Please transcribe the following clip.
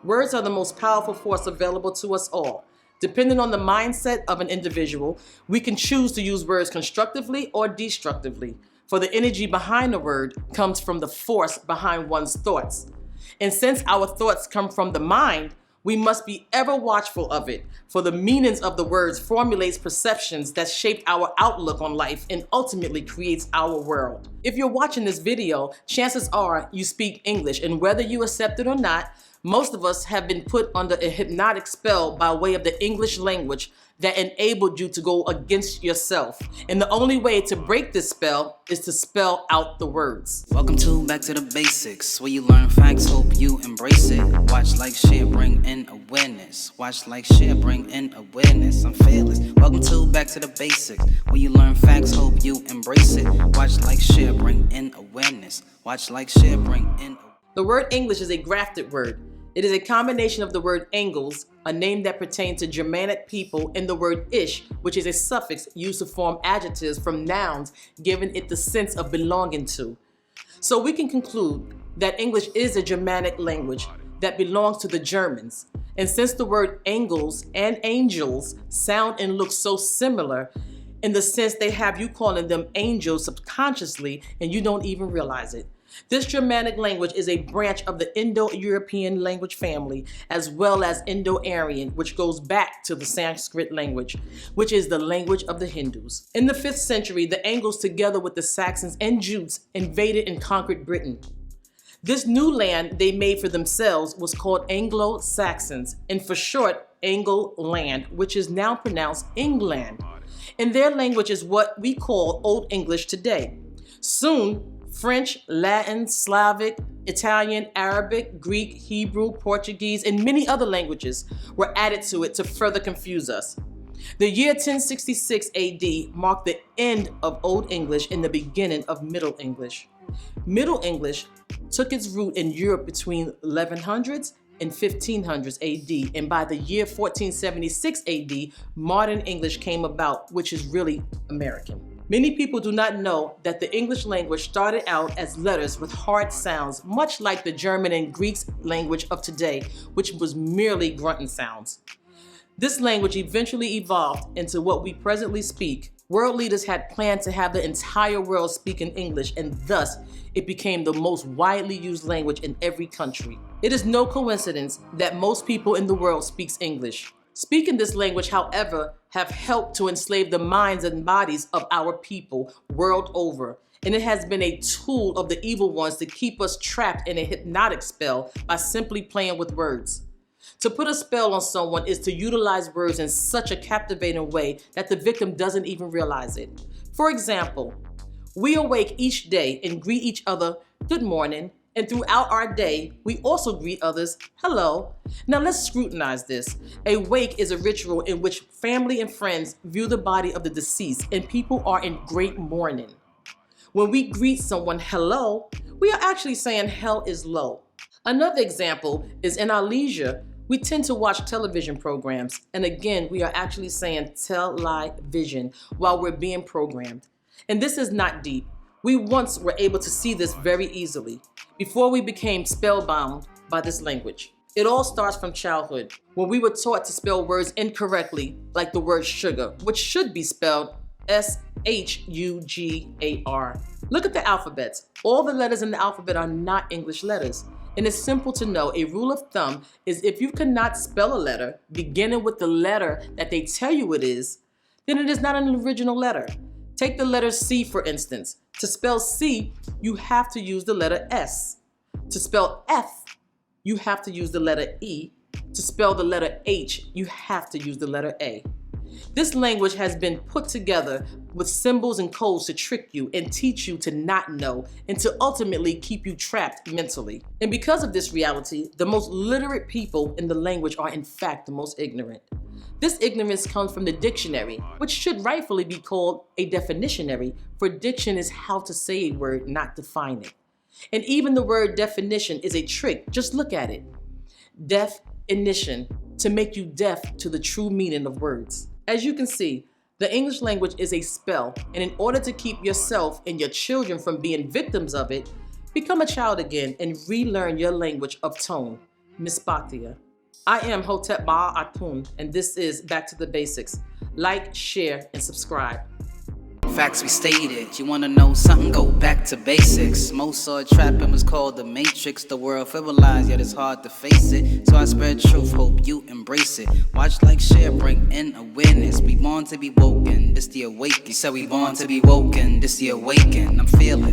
Words are the most powerful force available to us all. Depending on the mindset of an individual, we can choose to use words constructively or destructively. For the energy behind the word comes from the force behind one's thoughts. And since our thoughts come from the mind, we must be ever watchful of it, for the meanings of the words formulates perceptions that shape our outlook on life and ultimately creates our world. If you're watching this video, chances are you speak English, and whether you accept it or not, most of us have been put under a hypnotic spell by way of the English language that enabled you to go against yourself. And the only way to break this spell is to spell out the words. Welcome to Back to the Basics, where you learn facts, hope you embrace it. Watch, like, share, bring in awareness. Watch, like, share, bring in awareness. I'm fearless. Welcome to Back to the Basics, where you learn facts, hope you embrace it. Watch, like, share, bring in awareness. Watch, like, share, bring in awareness. The word English is a grafted word. It is a combination of the word Engels, a name that pertains to Germanic people, and the word ish, which is a suffix used to form adjectives from nouns, giving it the sense of belonging to. So we can conclude that English is a Germanic language that belongs to the Germans. And since the word Engels and angels sound and look so similar, in the sense they have you calling them angels subconsciously and you don't even realize it. This Germanic language is a branch of the Indo-European language family, as well as Indo-Aryan, which goes back to the Sanskrit language, which is the language of the Hindus. In the 5th century, the Angles, together with the Saxons and Jutes, invaded and conquered Britain. This new land they made for themselves was called Anglo-Saxons, and for short, Anglo-land, which is now pronounced England. And their language is what we call Old English today. Soon, French, Latin, Slavic, Italian, Arabic, Greek, Hebrew, Portuguese, and many other languages were added to it to further confuse us. The year 1066 AD marked the end of Old English and the beginning of Middle English. Middle English took its root in Europe between 1100s and 1500s AD, and by the year 1476 AD, modern English came about, which is really American. Many people do not know that the English language started out as letters with hard sounds, much like the German and Greek language of today, which was merely grunting sounds. This language eventually evolved into what we presently speak. World leaders had planned to have the entire world speak in English, and thus it became the most widely used language in every country. It is no coincidence that most people in the world speaks English. Speaking this language, however, have helped to enslave the minds and bodies of our people world over, and it has been a tool of the evil ones to keep us trapped in a hypnotic spell by simply playing with words. To put a spell on someone is to utilize words in such a captivating way that the victim doesn't even realize it. For example, we awake each day and greet each other, good morning, and throughout our day, we also greet others, hello. Now let's scrutinize this. A wake is a ritual in which family and friends view the body of the deceased and people are in great mourning. When we greet someone hello, we are actually saying hell is low. Another example is in our leisure, we tend to watch television programs, and again, we are actually saying tell-lie-vision while we're being programmed. And this is not deep. We once were able to see this very easily before we became spellbound by this language. It all starts from childhood, when we were taught to spell words incorrectly, like the word sugar, which should be spelled S-H-U-G-A-R. Look at the alphabets. All the letters in the alphabet are not English letters. And it's simple to know. A rule of thumb is if you cannot spell a letter beginning with the letter that they tell you it is, then it is not an original letter. Take the letter C, for instance. To spell C, you have to use the letter S. To spell F, you have to use the letter E. To spell the letter H, you have to use the letter A. This language has been put together with symbols and codes to trick you and teach you to not know and to ultimately keep you trapped mentally. And because of this reality, the most literate people in the language are in fact the most ignorant. This ignorance comes from the dictionary, which should rightfully be called a definitionary, for diction is how to say a word, not define it. And even the word definition is a trick. Just look at it. Definition, to make you deaf to the true meaning of words. As you can see, the English language is a spell, and in order to keep yourself and your children from being victims of it, become a child again and relearn your language of tone. Mispatia. I am Hotep Ba Atun, and this is Back to the Basics. Like, share, and subscribe. Facts we stated. You wanna know something? Go back to basics. Most saw trapping was called the Matrix. The world frivolized, yet it's hard to face it. So I spread truth, hope you embrace it. Watch, like, share, bring in awareness. We born to be woken, this the awakening. Said we born to be woken, this the awakening. I'm fearless.